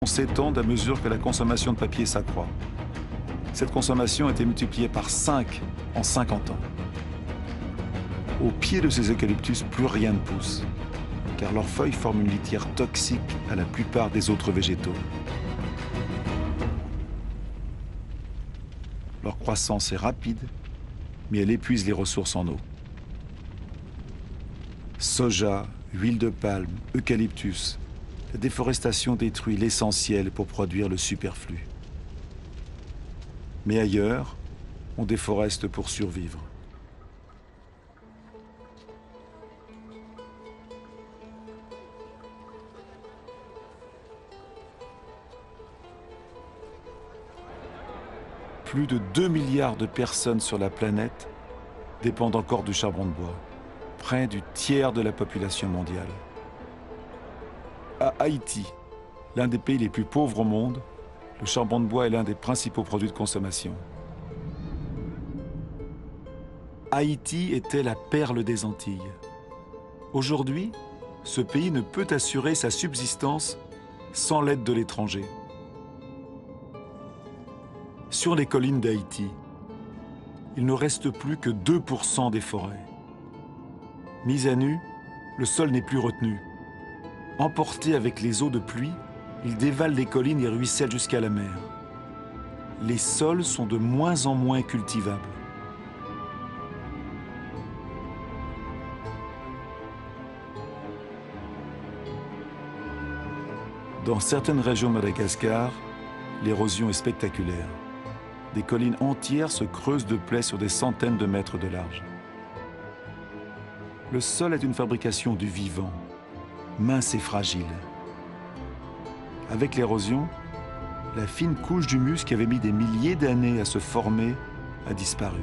s'étendent à mesure que la consommation de papier s'accroît. Cette consommation a été multipliée par 5 en 50 ans. Au pied de ces eucalyptus, plus rien ne pousse, car leurs feuilles forment une litière toxique à la plupart des autres végétaux. Leur croissance est rapide, mais elle épuise les ressources en eau. Soja, huile de palme, eucalyptus, la déforestation détruit l'essentiel pour produire le superflu. Mais ailleurs, on déforeste pour survivre. Plus de 2 milliards de personnes sur la planète dépendent encore du charbon de bois, près du tiers de la population mondiale. À Haïti, l'un des pays les plus pauvres au monde, le charbon de bois est l'un des principaux produits de consommation. Haïti était la perle des Antilles. Aujourd'hui, ce pays ne peut assurer sa subsistance sans l'aide de l'étranger. Sur les collines d'Haïti, il ne reste plus que 2% des forêts. Mis à nu, le sol n'est plus retenu. Emporté avec les eaux de pluie, il dévale les collines et ruisselle jusqu'à la mer. Les sols sont de moins en moins cultivables. Dans certaines régions de Madagascar, l'érosion est spectaculaire. Des collines entières se creusent de plaies sur des centaines de mètres de large. Le sol est une fabrication du vivant, mince et fragile. Avec l'érosion, la fine couche d'humus qui avait mis des milliers d'années à se former a disparu.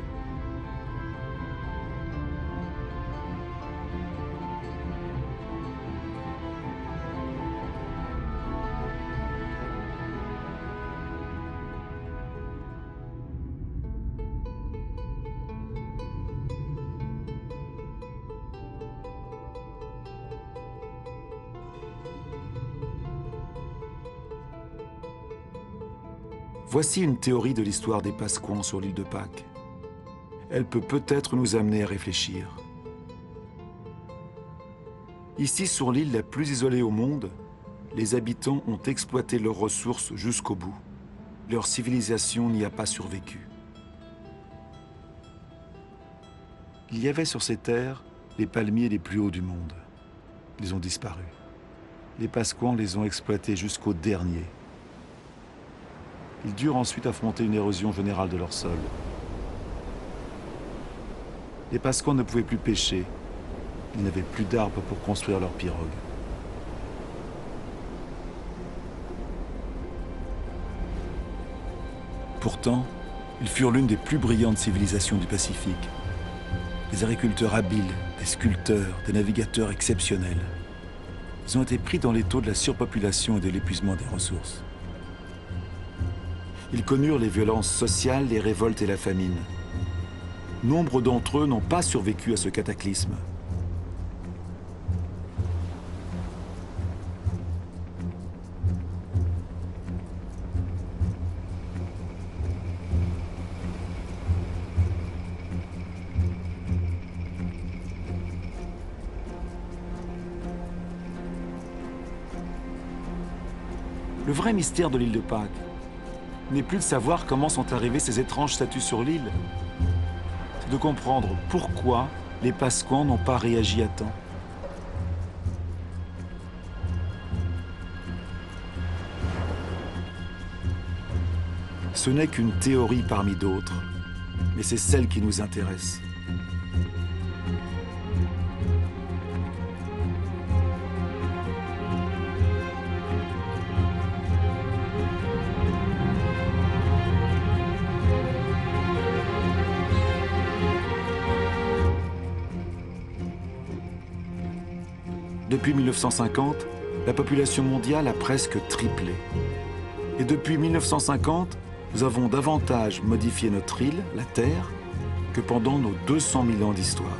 Voici une théorie de l'histoire des Pasquans sur l'île de Pâques. Elle peut peut-être nous amener à réfléchir. Ici, sur l'île la plus isolée au monde, les habitants ont exploité leurs ressources jusqu'au bout. Leur civilisation n'y a pas survécu. Il y avait sur ces terres les palmiers les plus hauts du monde. Ils ont disparu. Les Pasquans les ont exploités jusqu'au dernier. Ils durent ensuite affronter une érosion générale de leur sol. Les Pasquans ne pouvaient plus pêcher. Ils n'avaient plus d'arbres pour construire leurs pirogues. Pourtant, ils furent l'une des plus brillantes civilisations du Pacifique. Des agriculteurs habiles, des sculpteurs, des navigateurs exceptionnels. Ils ont été pris dans l'étau de la surpopulation et de l'épuisement des ressources. Ils connurent les violences sociales, les révoltes et la famine. Nombre d'entre eux n'ont pas survécu à ce cataclysme. Le vrai mystère de l'île de Pâques n'est plus de savoir comment sont arrivées ces étranges statues sur l'île. C'est de comprendre pourquoi les Pasquans n'ont pas réagi à temps. Ce n'est qu'une théorie parmi d'autres, mais c'est celle qui nous intéresse. Depuis 1950, la population mondiale a presque triplé. Et depuis 1950, nous avons davantage modifié notre île, la Terre, que pendant nos 200 000 ans d'histoire.